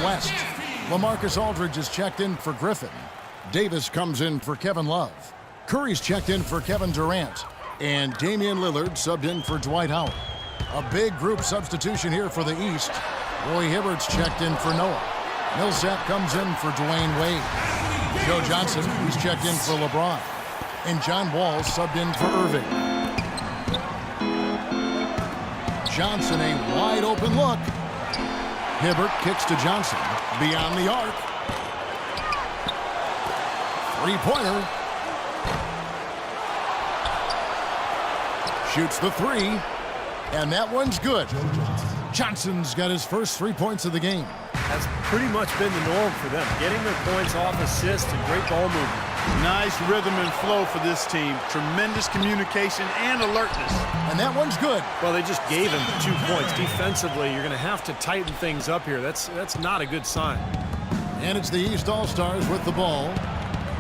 West. LaMarcus Aldridge is checked in for Griffin. Davis comes in for Kevin Love. Curry's checked in for Kevin Durant. And Damian Lillard subbed in for Dwight Howard. A big group substitution here for the East. Roy Hibbert's checked in for Noah. Millsap comes in for Dwayne Wade. Joe Johnson, he's checked in for LeBron. And John Wall subbed in for Irving. Johnson, a wide open look. Hibbert kicks to Johnson. Beyond the arc. Three-pointer. Shoots the three. And that one's good. Johnson's got his first 3 points of the game. That's pretty much been the norm for them. Getting their points off assists and great ball movement. Nice rhythm and flow for this team. Tremendous communication and alertness. And that one's good. Well, they just gave him 2 points. Defensively, you're going to have to tighten things up here. That's not a good sign. And it's the East All-Stars with the ball.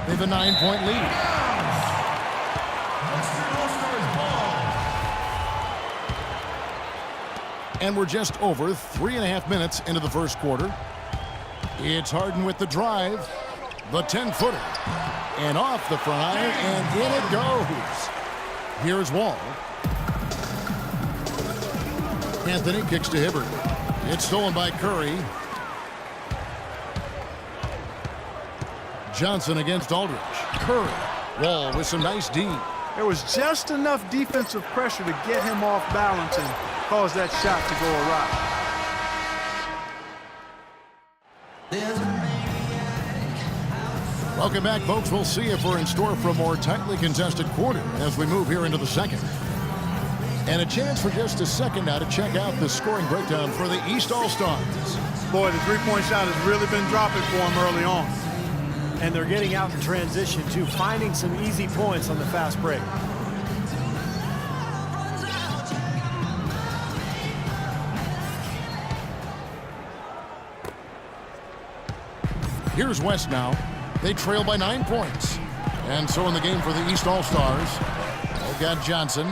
They have a 9-point lead. And we're just over 3.5 minutes into the first quarter. It's Harden with the drive. The 10-footer. And off the front iron, and in it goes. Here's Wall. Anthony kicks to Hibbert. It's stolen by Curry. Johnson against Aldridge. Curry. Wall with some nice D. There was just enough defensive pressure to get him off balance and cause that shot to go awry. Welcome back, folks. We'll see if we're in store for a more tightly contested quarter as we move here into the second. And a chance for just a second now to check out the scoring breakdown for the East All-Stars. Boy, the three-point shot has really been dropping for him early on. And they're getting out in transition, too, finding some easy points on the fast break. Here's West now. They trail by 9 points. And so in the game for the East All-Stars, they've got Johnson.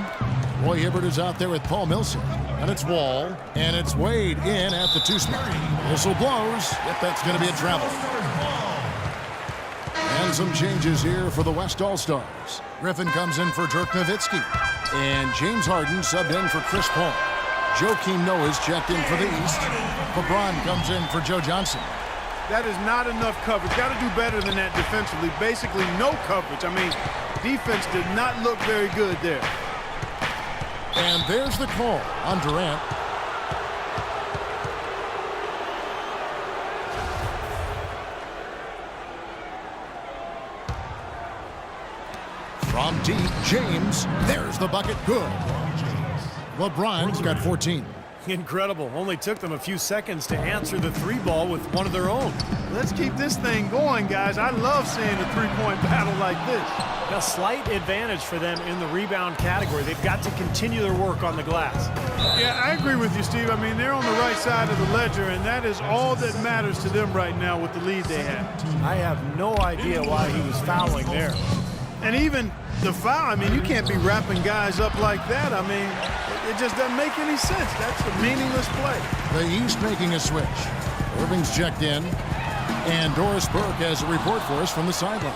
Roy Hibbert is out there with Paul Millsap. And it's Wall. And it's Wade in at the 2-spot. Whistle blows. Yep, that's going to be a travel. And some changes here for the West All-Stars. Griffin comes in for Dirk Nowitzki. And James Harden subbed in for Chris Paul. Joakim Noah's checked in for the East. LeBron comes in for Joe Johnson. That is not enough coverage. Got to do better than that defensively. Basically no coverage. I mean, defense did not look very good there. And there's the call on Durant. From deep, James. There's the bucket. Good. LeBron's got 14. Incredible. Only took them a few seconds to answer the three ball with one of their own. Let's keep this thing going, guys. I love seeing a three-point battle like this. A slight advantage for them in the rebound category. They've got to continue their work on the glass. Yeah, I agree with you, Steve. I mean, they're on the right side of the ledger, and that is all that matters to them right now with the lead they have. I have no idea why he was fouling there. And even the foul, I mean, you can't be wrapping guys up like that. I mean, it just doesn't make any sense. That's a meaningless play. The East making a switch. Irving's checked in. And Doris Burke has a report for us from the sideline.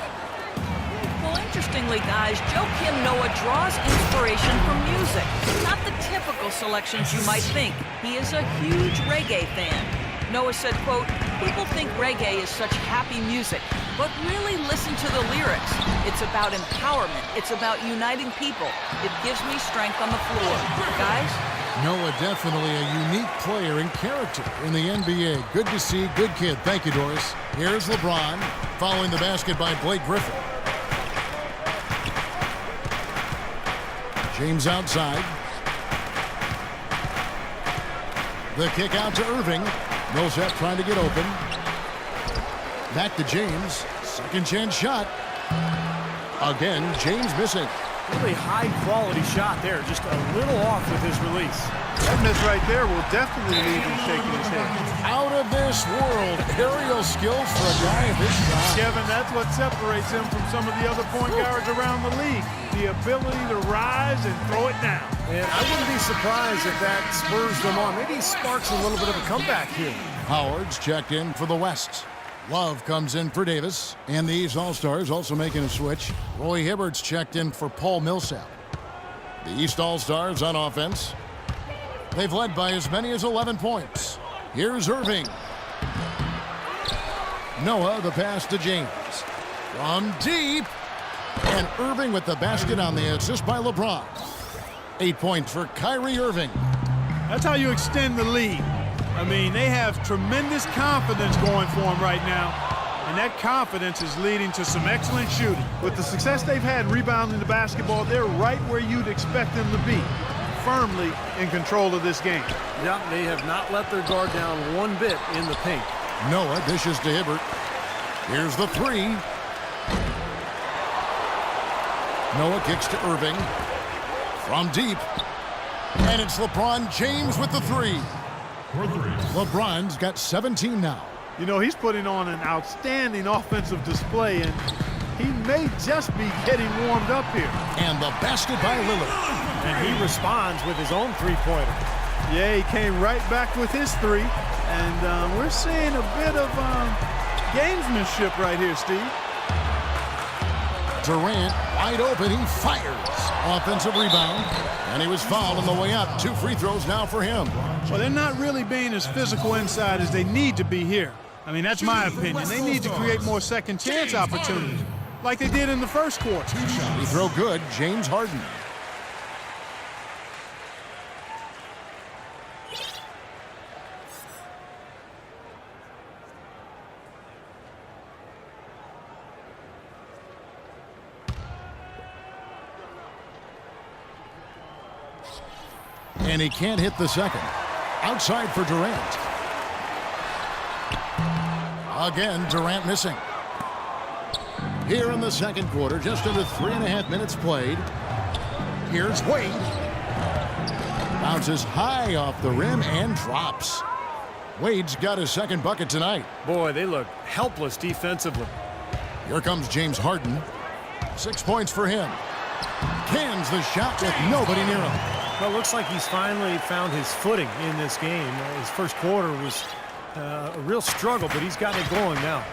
Well, interestingly, guys, Joakim Noah draws inspiration from music. Not the typical selections you might think. He is a huge reggae fan. Noah said, quote, "People think reggae is such happy music, but really listen to the lyrics. It's about empowerment. It's about uniting people. It gives me strength on the floor." Guys? Noah definitely a unique player and character in the NBA. Good to see. Good kid. Thank you, Doris. Here's LeBron following the basket by Blake Griffin. James outside. The kick out to Irving. Millsap trying to get open. Back to James. Second chance shot. Again, James missing. Really high-quality shot there. Just a little off with his release. That miss right there will definitely leave him shaking his head. Out of this world. Aerial skills for a guy of his size. Kevin, that's what separates him from some of the other point guards around the league. The ability to rise and throw it down. And I wouldn't be surprised if that spurs them on. Maybe he sparks a little bit of a comeback here. Howard's checked in for the West. Love comes in for Davis. And these All-Stars also making a switch. Roy Hibbert's checked in for Paul Millsap. The East All-Stars on offense. They've led by as many as 11 points. Here's Irving. Noah, the pass to James. From deep. And Irving with the basket on the assist by LeBron. 8 points for Kyrie Irving. That's how you extend the lead. I mean, they have tremendous confidence going for them right now. And that confidence is leading to some excellent shooting. With the success they've had rebounding the basketball, they're right where you'd expect them to be, firmly in control of this game. Yeah, they have not let their guard down one bit in the paint. Noah dishes to Hibbert. Here's the three. Noah kicks to Irving. From deep. And it's LeBron James with the three. LeBron's got 17 now. You know, he's putting on an outstanding offensive display, and he may just be getting warmed up here. And the basket by Lillard. And he responds with his own three-pointer. Yeah, he came right back with his three. And we're seeing a bit of gamesmanship right here, Steve. Durant wide open, he fires. Offensive rebound, and he was fouled on the way up. 2 free throws now for him. Well, they're not really being as physical inside as they need to be here. I mean, that's my opinion. They need to create more second chance opportunities like they did in the first quarter. He throw good, James Harden. And he can't hit the second. Outside for Durant. Again, Durant missing. Here in the second quarter, just under 3.5 minutes played. Here's Wade. Bounces high off the rim and drops. Wade's got his second bucket tonight. Boy, they look helpless defensively. Here comes James Harden. 6 points for him. Cans the shot with nobody near him. Well, it looks like he's finally found his footing in this game. His first quarter was a real struggle, but he's gotten it going now.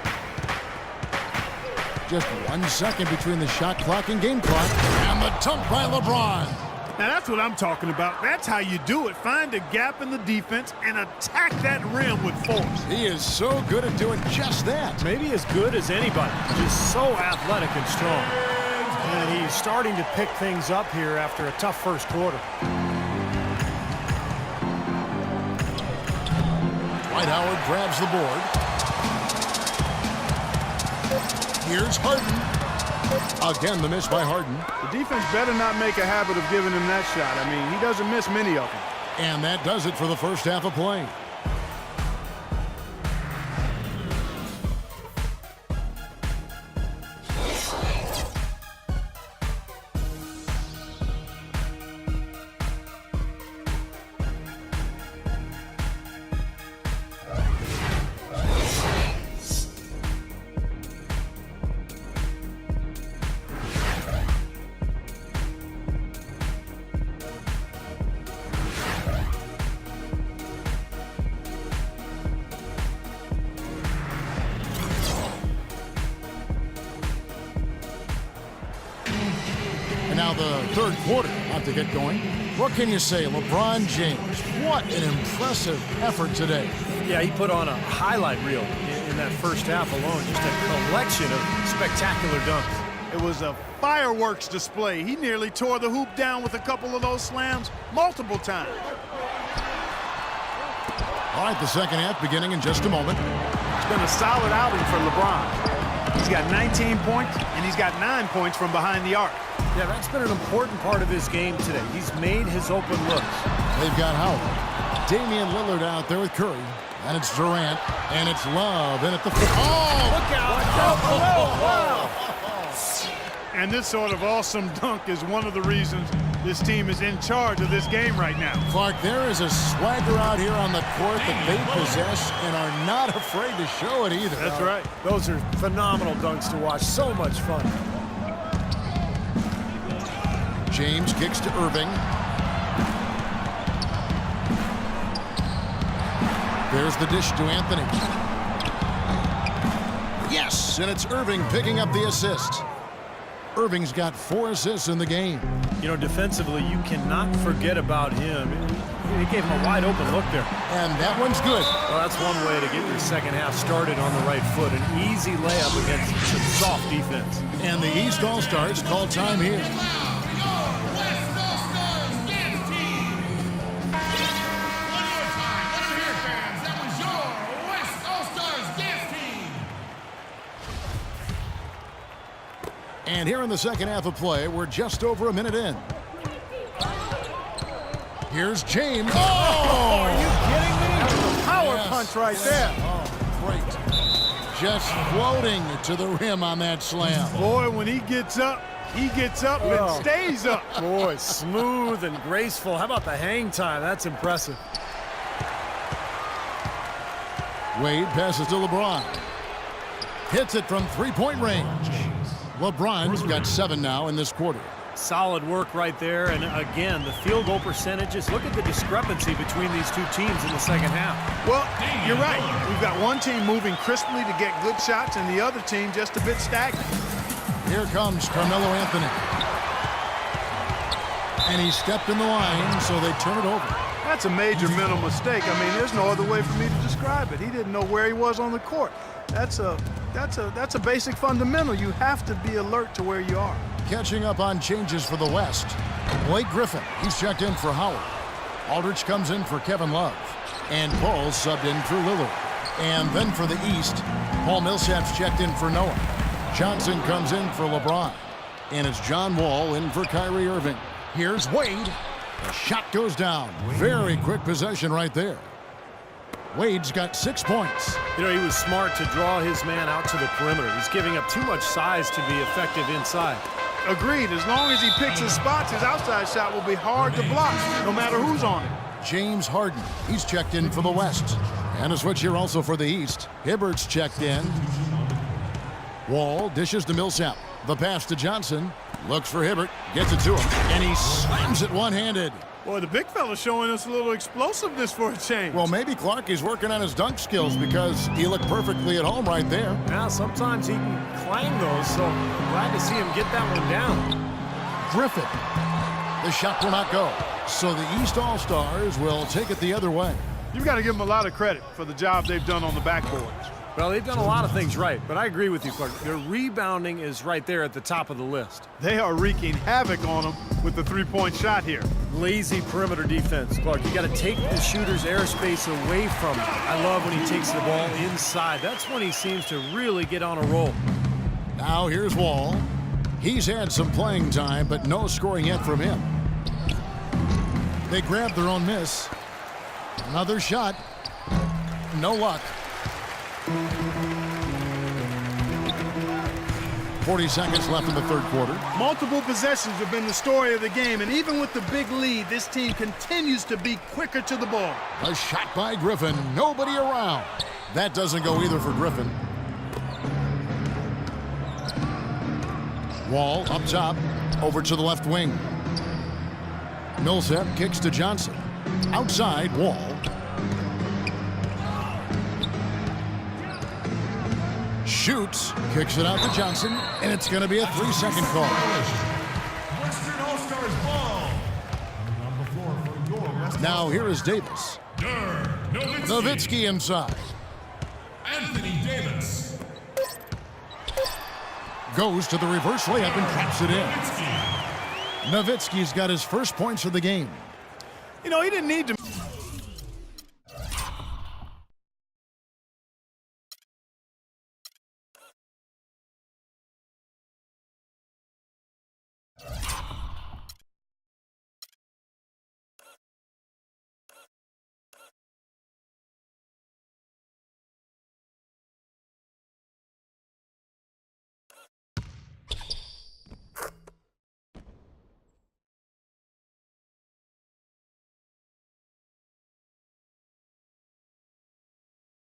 Just 1 second between the shot clock and game clock. And the dunk by LeBron. Now, that's what I'm talking about. That's how you do it. Find a gap in the defense and attack that rim with force. He is so good at doing just that. Maybe as good as anybody. Just so athletic and strong. And he's starting to pick things up here after a tough first quarter. Dwight Howard grabs the board. Here's Harden. Again, the miss by Harden. The defense better not make a habit of giving him that shot. I mean, he doesn't miss many of them. And that does it for the first half of play. Now the third quarter about to get going. What can you say? LeBron James, what an impressive effort today. Yeah, he put on a highlight reel in that first half alone. Just a collection of spectacular dunks. It was a fireworks display. He nearly tore the hoop down with a couple of those slams multiple times. All right, the second half beginning in just a moment. It's been a solid outing for LeBron. He's got 19 points, and he's got 9 points from behind the arc. Yeah, that's been an important part of his game today. He's made his open looks. They've got Howard. Damian Lillard out there with Curry. And it's Durant. And it's Love in at the... Oh! Look out! And this sort of awesome dunk is one of the reasons this team is in charge of this game right now. Clark, there is a swagger out here on the court that they possess and are not afraid to show it either. That's right. Those are phenomenal dunks to watch. So much fun. James kicks to Irving. There's the dish to Anthony. Yes, and it's Irving picking up the assist. Irving's got 4 assists in the game. You know, defensively, you cannot forget about him. He gave him a wide open look there. And that one's good. Well, that's one way to get your second half started on the right foot. An easy layup against some soft defense. And the East All-Stars call time here. And here in the second half of play, we're just over a minute in. Here's James. Oh, are you kidding me? That was a power punch right there. Oh, great. Just floating to the rim on that slam. Boy, when he gets up and stays up. Boy, smooth and graceful. How about the hang time? That's impressive. Wade passes to LeBron. Hits it from three-point range. LeBron's got 7 now in this quarter. Solid work right there. And again, the field goal percentages. Look at the discrepancy between these two teams in the second half. Well, you're right. We've got one team moving crisply to get good shots and the other team just a bit stagnant. Here comes Carmelo Anthony. And he stepped in the line, so they turn it over. That's a major mental mistake. I mean, there's no other way for me to describe it. He didn't know where he was on the court. That's a basic fundamental. You have to be alert to where you are. Catching up on changes for the West. Blake Griffin, he's checked in for Howard. Aldridge comes in for Kevin Love. And Paul subbed in for Lillard. And then for the East, Paul Millsap's checked in for Noah. Johnson comes in for LeBron. And it's John Wall in for Kyrie Irving. Here's Wade. The shot goes down. Very quick possession right there. Wade's got 6 points. You know, he was smart to draw his man out to the perimeter. He's giving up too much size to be effective inside. Agreed. As long as he picks his spots, his outside shot will be hard to block, no matter who's on it. James Harden, he's checked in for the West. And a switch here also for the East. Hibbert's checked in. Wall dishes to Millsap. The pass to Johnson. Looks for Hibbert. Gets it to him. And he slams it one-handed. Boy, the big fella's showing us a little explosiveness for a change. Well, maybe Clark is working on his dunk skills because he looked perfectly at home right there. Now, sometimes he can clang those, so I'm glad to see him get that one down. Griffin. The shot will not go. So the East All-Stars will take it the other way. You've got to give them a lot of credit for the job they've done on the backboards. Well, they've done a lot of things right, but I agree with you, Clark. Their rebounding is right there at the top of the list. They are wreaking havoc on them with the three-point shot here. Lazy perimeter defense, Clark. You got to take the shooter's airspace away from him. I love when he takes the ball inside. That's when he seems to really get on a roll. Now here's Wall. He's had some playing time, but no scoring yet from him. They grab their own miss. Another shot. No luck. 40 seconds left in the third quarter. Multiple possessions have been the story of the game, and even with the big lead, this team continues to be quicker to the ball. A shot by Griffin. Nobody around. That doesn't go either for Griffin. Wall up top. Over to the left wing. Millsap kicks to Johnson. Outside, Wall. Shoots, kicks it out to Johnson, and it's going to be a 3-second call. Western All-Stars ball. On the floor for your Western Now here is Davis. Nowitzki inside. Anthony Davis. Goes to the reverse layup and traps it in. Nowitzki's got his first points of the game. You know, he didn't need to.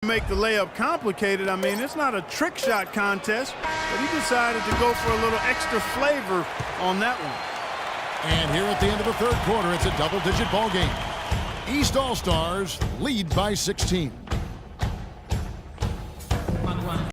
Make the layup complicated. I mean, it's not a trick shot contest, but he decided to go for a little extra flavor on that one. And here at the end of the third quarter, it's a double-digit ball game. East All-Stars lead by 16.